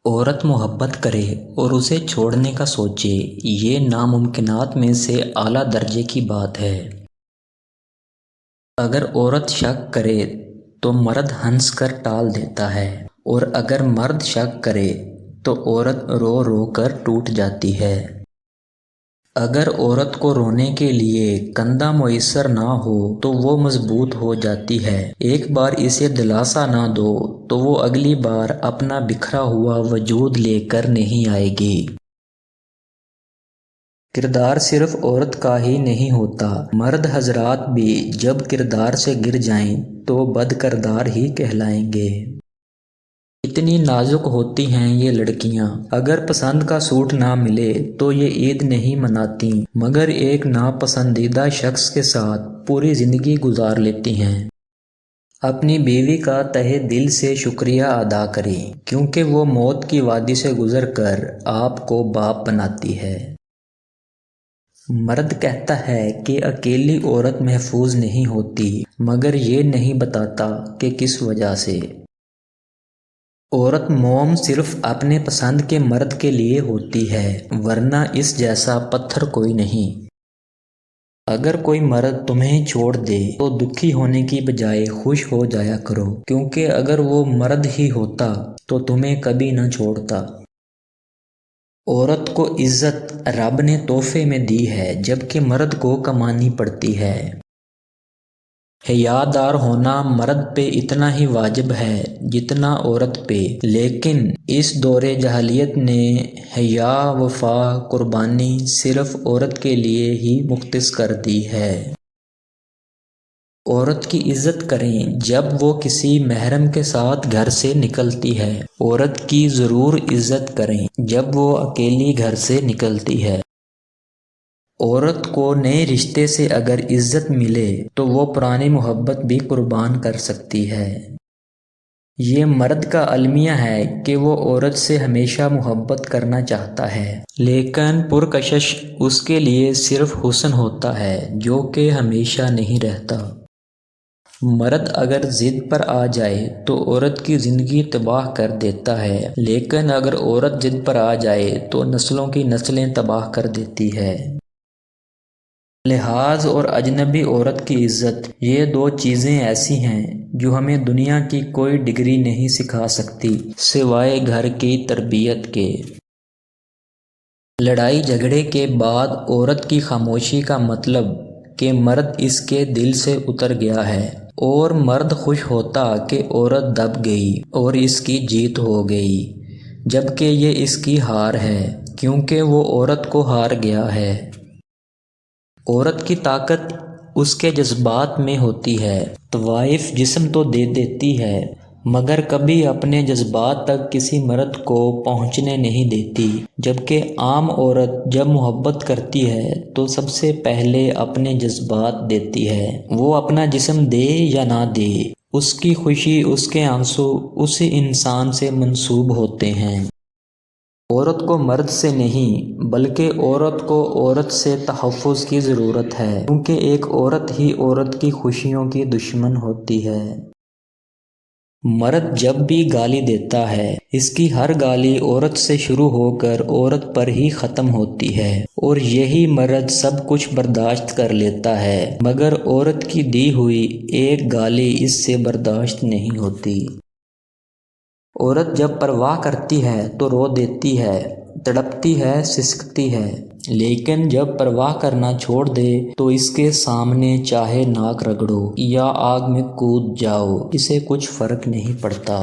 عورت محبت کرے اور اسے چھوڑنے کا سوچے، یہ ناممکنات میں سے اعلیٰ درجے کی بات ہے۔ اگر عورت شک کرے تو مرد ہنس کر ٹال دیتا ہے، اور اگر مرد شک کرے تو عورت رو رو کر ٹوٹ جاتی ہے۔ اگر عورت کو رونے کے لیے کندھا میسر نہ ہو تو وہ مضبوط ہو جاتی ہے۔ ایک بار اسے دلاسا نہ دو تو وہ اگلی بار اپنا بکھرا ہوا وجود لے کر نہیں آئے گی۔ کردار صرف عورت کا ہی نہیں ہوتا، مرد حضرات بھی جب کردار سے گر جائیں تو بد کردار ہی کہلائیں گے۔ اتنی نازک ہوتی ہیں یہ لڑکیاں، اگر پسند کا سوٹ نہ ملے تو یہ عید نہیں مناتی، مگر ایک ناپسندیدہ شخص کے ساتھ پوری زندگی گزار لیتی ہیں۔ اپنی بیوی کا تہہ دل سے شکریہ ادا کریں، کیونکہ وہ موت کی وادی سے گزر کر آپ کو باپ بناتی ہے۔ مرد کہتا ہے کہ اکیلی عورت محفوظ نہیں ہوتی، مگر یہ نہیں بتاتا کہ کس وجہ سے۔ عورت موم صرف اپنے پسند کے مرد کے لیے ہوتی ہے، ورنہ اس جیسا پتھر کوئی نہیں۔ اگر کوئی مرد تمہیں چھوڑ دے تو دکھی ہونے کی بجائے خوش ہو جایا کرو، کیونکہ اگر وہ مرد ہی ہوتا تو تمہیں کبھی نہ چھوڑتا۔ عورت کو عزت رب نے تحفے میں دی ہے، جبکہ مرد کو کمانی پڑتی ہے۔ حیادار ہونا مرد پہ اتنا ہی واجب ہے جتنا عورت پہ، لیکن اس دور جاہلیت نے حیا، وفا، قربانی صرف عورت کے لیے ہی مختص کر دی ہے۔ عورت کی عزت کریں جب وہ کسی محرم کے ساتھ گھر سے نکلتی ہے، عورت کی ضرور عزت کریں جب وہ اکیلی گھر سے نکلتی ہے۔ عورت کو نئے رشتے سے اگر عزت ملے تو وہ پرانی محبت بھی قربان کر سکتی ہے۔ یہ مرد کا المیہ ہے کہ وہ عورت سے ہمیشہ محبت کرنا چاہتا ہے، لیکن پرکشش اس کے لیے صرف حسن ہوتا ہے جو کہ ہمیشہ نہیں رہتا۔ مرد اگر ضد پر آ جائے تو عورت کی زندگی تباہ کر دیتا ہے، لیکن اگر عورت ضد پر آ جائے تو نسلوں کی نسلیں تباہ کر دیتی ہے۔ لحاظ اور اجنبی عورت کی عزت، یہ دو چیزیں ایسی ہیں جو ہمیں دنیا کی کوئی ڈگری نہیں سکھا سکتی سوائے گھر کی تربیت کے۔ لڑائی جھگڑے کے بعد عورت کی خاموشی کا مطلب کہ مرد اس کے دل سے اتر گیا ہے، اور مرد خوش ہوتا کہ عورت دب گئی اور اس کی جیت ہو گئی، جبکہ یہ اس کی ہار ہے، کیونکہ وہ عورت کو ہار گیا ہے۔ عورت کی طاقت اس کے جذبات میں ہوتی ہے۔ طوائف جسم تو دے دیتی ہے، مگر کبھی اپنے جذبات تک کسی مرد کو پہنچنے نہیں دیتی، جبکہ عام عورت جب محبت کرتی ہے تو سب سے پہلے اپنے جذبات دیتی ہے۔ وہ اپنا جسم دے یا نہ دے، اس کی خوشی، اس کے آنسو اسی انسان سے منسوب ہوتے ہیں۔ عورت کو مرد سے نہیں بلکہ عورت کو عورت سے تحفظ کی ضرورت ہے، کیونکہ ایک عورت ہی عورت کی خوشیوں کی دشمن ہوتی ہے۔ مرد جب بھی گالی دیتا ہے، اس کی ہر گالی عورت سے شروع ہو کر عورت پر ہی ختم ہوتی ہے، اور یہی مرد سب کچھ برداشت کر لیتا ہے، مگر عورت کی دی ہوئی ایک گالی اس سے برداشت نہیں ہوتی۔ عورت جب پرواہ کرتی ہے تو رو دیتی ہے، تڑپتی ہے، سسکتی ہے، لیکن جب پرواہ کرنا چھوڑ دے تو اس کے سامنے چاہے ناک رگڑو یا آگ میں کود جاؤ، اسے کچھ فرق نہیں پڑتا۔